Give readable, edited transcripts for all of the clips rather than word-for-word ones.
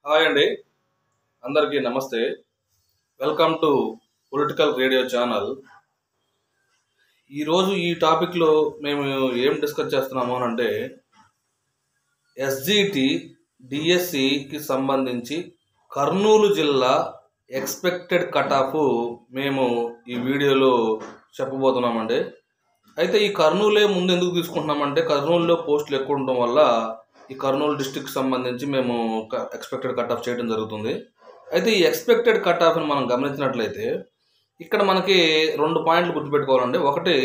Hi అండి, అందరికీ నమస్తే. Welcome to political radio channel. ఈరోజు ఈ టాపిక్లో మేము ఏం డిస్కస్ చేస్తున్నాము అంటే ఎస్జిటి డిఎస్సికి సంబంధించి కర్నూలు జిల్లా ఎక్స్పెక్టెడ్ కట్ ఆఫ్ మేము ఈ వీడియోలో చెప్పబోతున్నామండి. అయితే ఈ కర్నూలే ముందు ఎందుకు తీసుకుంటున్నామంటే కర్నూలులో పోస్టులు ఎక్కువ ఉండటం వల్ల ఈ కర్నూలు డిస్టిక్ సంబంధించి మేము ఎక్స్పెక్టెడ్ కట్ ఆఫ్ చేయడం జరుగుతుంది. అయితే ఈ ఎక్స్పెక్టెడ్ కట్ ఆఫ్ని మనం గమనించినట్లయితే ఇక్కడ మనకి 2 పాయింట్లు గుర్తుపెట్టుకోవాలండి. ఒకటి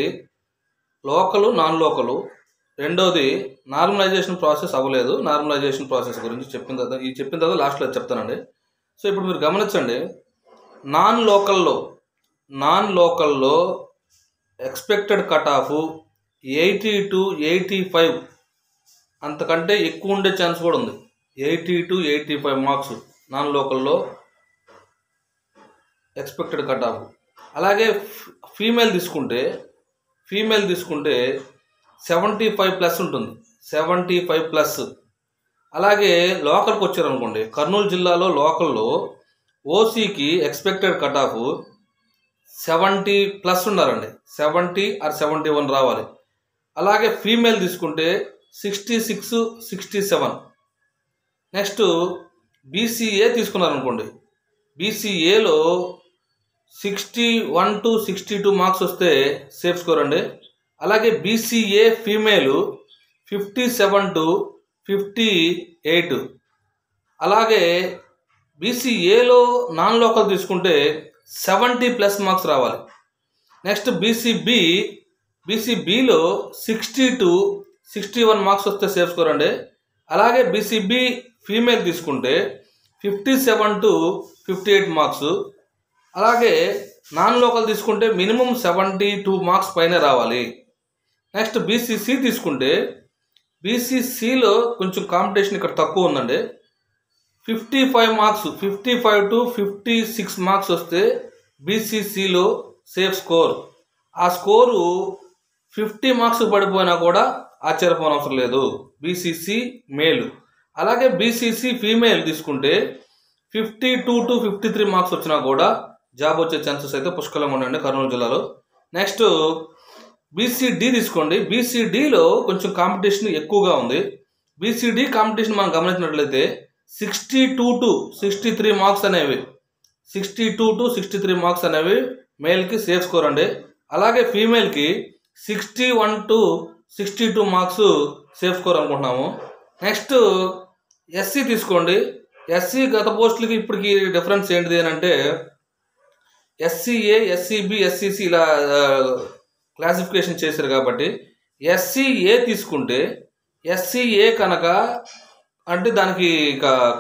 లోకలు, నాన్ లోకలు. రెండోది నార్మలైజేషన్ ప్రాసెస్ అవ్వలేదు. నార్మలైజేషన్ ప్రాసెస్ గురించి చెప్పిన తర్వాత లాస్ట్లో చెప్తానండి. సో ఇప్పుడు మీరు గమనించండి, నాన్ లోకల్లో ఎక్స్పెక్టెడ్ కట్ ఆఫ్ 80 to 85 అంతకంటే ఎక్కువ ఉండే ఛాన్స్ కూడా ఉంది. 80 to 85 మార్క్స్ నాన్ లోకల్లో ఎక్స్పెక్టెడ్ కట్ ఆఫ్. అలాగే ఫీమేల్ తీసుకుంటే 75+ ఉంటుంది, 75+. అలాగే లోకల్కి వచ్చారనుకోండి, కర్నూలు జిల్లాలో లోకల్లో ఓసీకి ఎక్స్పెక్టెడ్ కట్ ఆఫ్ 70+ ఉండాలండి. 70 or 71 రావాలి. అలాగే ఫీమేల్ తీసుకుంటే 66, 67. నెక్స్ట్ బీసీఏ తీసుకున్నారనుకోండి, బీసీఏలో 61 to 62 మార్క్స్ వస్తే సేఫ్ స్కోర్ అండి. అలాగే బీసీఏ ఫీమేల్ 57 to 58. అలాగే బీసీఏలో నాన్ లోకల్ తీసుకుంటే 70+ మార్క్స్ రావాలి. నెక్స్ట్ బీసీబీలో 60 to 61 మార్క్స్ వస్తే సేఫ్ స్కోర్ అండి. అలాగే బీసీబీ ఫీమేల్ తీసుకుంటే 57 to 58 మార్క్స్. అలాగే నాన్ లోకల్ తీసుకుంటే మినిమం 72 మార్క్స్ పైన రావాలి. నెక్స్ట్ బీసీసీ తీసుకుంటే బీసీసీలో కొంచెం కాంపిటీషన్ ఇక్కడ తక్కువ ఉందండి. 55 మార్క్స్, 55 to 56 మార్క్స్ వస్తే బీసీసీలో సేఫ్ స్కోర్. ఆ స్కోరు 50 మార్క్స్ పడిపోయినా కూడా ఆశ్చర్యపోనవసరం లేదు, బీసీసీ మేలు. అలాగే బీసీసీ ఫీమేల్ తీసుకుంటే 52 to 53 మార్క్స్ వచ్చినా కూడా జాబ్ వచ్చే ఛాన్సెస్ అయితే పుష్కలంగా ఉన్నాయండి కర్నూలు జిల్లాలో. నెక్స్ట్ బీసీడీ తీసుకోండి, బీసీడీలో కొంచెం కాంపిటీషన్ ఎక్కువగా ఉంది. బీసీడీ కాంపిటీషన్ మనం గమనించినట్లయితే 62 to 63 మార్క్స్ అనేవి 62 to 63 మార్క్స్ అనేవి మేల్కి సేఫ్ స్కోర్ అండి. అలాగే ఫీమేల్కి 61 to 62 మార్క్స్ సేఫ్ స్కోర్ అనుకుంటున్నాము. నెక్స్ట్ ఎస్సీ తీసుకోండి, ఎస్సీ గత పోస్టులకి ఇప్పటికి డిఫరెన్స్ ఏంటిది అని అంటే ఎస్సీఏ, ఎస్సీబీ, ఎస్సీసీ ఇలా క్లాసిఫికేషన్ చేశారు కాబట్టి ఎస్సీఏ తీసుకుంటే ఎస్సీఏ కనుక అంటే దానికి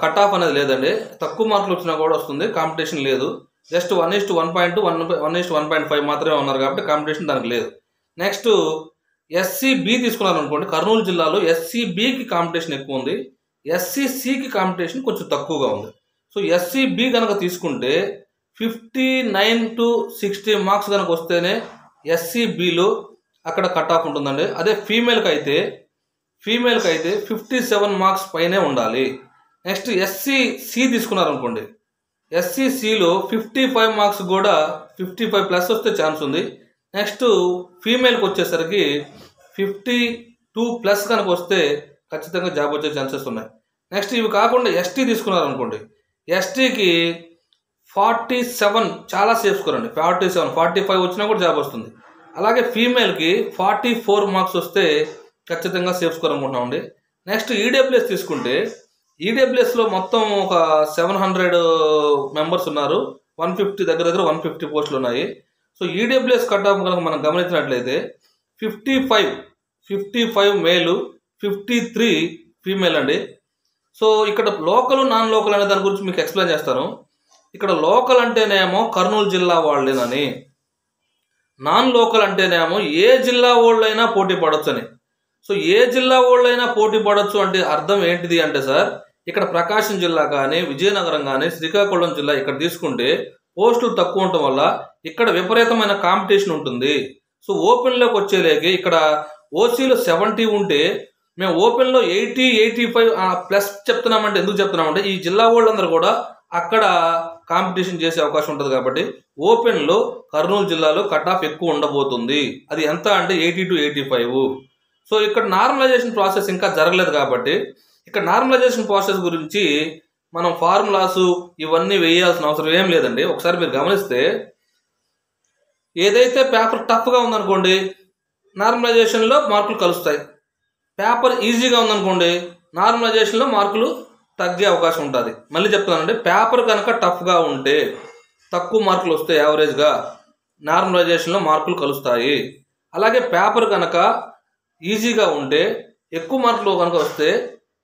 కట్ ఆఫ్ అనేది లేదండి, తక్కువ మార్కులు వచ్చినా కూడా వస్తుంది, కాంపిటీషన్ లేదు. జస్ట్ 1:1.2, 1:1.5 మాత్రమే ఉన్నారు కాబట్టి కాంపిటీషన్ దానికి లేదు. నెక్స్ట్ ఎస్సీబీ తీసుకున్నారు అనుకోండి, కర్నూలు జిల్లాలో ఎస్సీబీకి కాంపిటీషన్ ఎక్కువ ఉంది, ఎస్సీసీకి కాంపిటీషన్ కొంచెం తక్కువగా ఉంది. సో ఎస్సీబీ కనుక తీసుకుంటే 59 to 60 మార్క్స్ కనుక వస్తేనే ఎస్సీబీలో అక్కడ కట్ ఆఫ్ ఉంటుందండి. అదే ఫీమేల్కి అయితే 57 మార్క్స్ పైనే ఉండాలి. నెక్స్ట్ ఎస్సీసీ తీసుకున్నారనుకోండి, ఎస్సీసీలో 55 మార్క్స్ కూడా 55+ వస్తే ఛాన్స్ ఉంది. నెక్స్ట్ ఫీమేల్కి వచ్చేసరికి 52+ కనుక వస్తే ఖచ్చితంగా జాబ్ వచ్చే ఛాన్సెస్ ఉన్నాయి. నెక్స్ట్ ఇవి కాకుండా ఎస్టీ తీసుకున్నారనుకోండి, ఎస్టీకి 47 చాలా సేఫ్ స్కోర్ అండి. 47, 45 వచ్చినా కూడా జాబ్ వస్తుంది. అలాగే ఫీమేల్కి 44 మార్క్స్ వస్తే ఖచ్చితంగా సేఫ్ స్కోర్ అనుకుంటున్నామండి. నెక్స్ట్ ఈడబ్ల్యూఎస్ తీసుకుంటే ఈడబ్ల్యూఎస్లో మొత్తం ఒక 700 మెంబర్స్ ఉన్నారు, 150 దగ్గర 150 పోస్టులు ఉన్నాయి. సో ఈడబ్ల్యూఎస్ కట్ ఆఫ్ కనుక మనం గమనించినట్లయితే 55 మేలు, 53 ఫీమేల్ అండి. సో ఇక్కడ లోకల్, నాన్ లోకల్ అనే దాని గురించి మీకు ఎక్స్ప్లెయిన్ చేస్తాను. ఇక్కడ లోకల్ అంటేనేమో కర్నూలు జిల్లా వాళ్ళేనని, నాన్ లోకల్ అంటేనేమో ఏ జిల్లా వాళ్ళైనా పోటీ పడవచ్చని. సో ఏ జిల్లా వాళ్ళైనా పోటీ పడవచ్చు అంటే అర్థం ఏంటిది అంటే సార్, ఇక్కడ ప్రకాశం జిల్లా కానీ, విజయనగరం కానీ, శ్రీకాకుళం జిల్లా ఇక్కడ తీసుకుంటే పోస్టులు తక్కువ ఉండటం వల్ల ఇక్కడ విపరీతమైన కాంపిటీషన్ ఉంటుంది. సో ఓపెన్లోకి వచ్చేలేకి ఇక్కడ ఓసీలో 70 ఉంటే మేము ఓపెన్లో 80-85 ప్లస్ చెప్తున్నామంటే ఎందుకు చెప్తున్నామంటే ఈ జిల్లా వాళ్ళందరూ కూడా అక్కడ కాంపిటీషన్ చేసే అవకాశం ఉంటుంది కాబట్టి ఓపెన్లో కర్నూలు జిల్లాలో కట్ ఆఫ్ ఎక్కువ ఉండబోతుంది. అది ఎంత అంటే 80-85. సో ఇక్కడ నార్మలైజేషన్ ప్రాసెస్ ఇంకా జరగలేదు కాబట్టి ఇక్కడ నార్మలైజేషన్ ప్రాసెస్ గురించి మనం ఫార్ములాస్ ఇవన్నీ వేయాల్సిన అవసరం ఏం లేదండి. ఒకసారి మీరు గమనిస్తే ఏదైతే పేపర్ టఫ్గా ఉందనుకోండి నార్మలైజేషన్లో మార్కులు కలుస్తాయి. పేపర్ ఈజీగా ఉందనుకోండి నార్మలైజేషన్లో మార్కులు తగ్గే అవకాశం ఉంటుంది. మళ్ళీ చెప్తానండి, పేపర్ కనుక టఫ్గా ఉంటే తక్కువ మార్కులు వస్తే యావరేజ్గా నార్మలైజేషన్లో మార్కులు కలుస్తాయి. అలాగే పేపర్ కనుక ఈజీగా ఉంటే ఎక్కువ మార్కులు కనుక వస్తే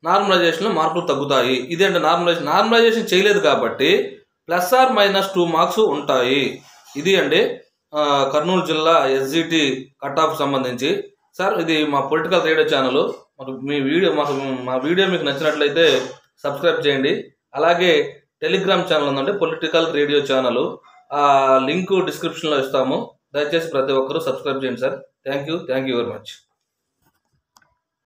నార్మలైజేషన్లో మార్కులు తగ్గుతాయి. ఇదేంటి నార్మలైజేషన్ చేయలేదు కాబట్టి +or-2 మార్క్స్ ఉంటాయి. ఇది అండి కర్నూలు జిల్లా ఎస్జిటి కట్ ఆఫ్ సంబంధించి. సార్ ఇది మా పొలిటికల్ రేడియో ఛానల్. మా వీడియో మీకు నచ్చినట్లయితే సబ్స్క్రైబ్ చేయండి. అలాగే టెలిగ్రామ్ ఛానల్ ఉందండి, పొలిటికల్ రేడియో ఛానల్. ఆ లింక్ డిస్క్రిప్షన్లో ఇస్తాము. దయచేసి ప్రతి ఒక్కరూ సబ్స్క్రైబ్ చేయండి sir. Thank you very much.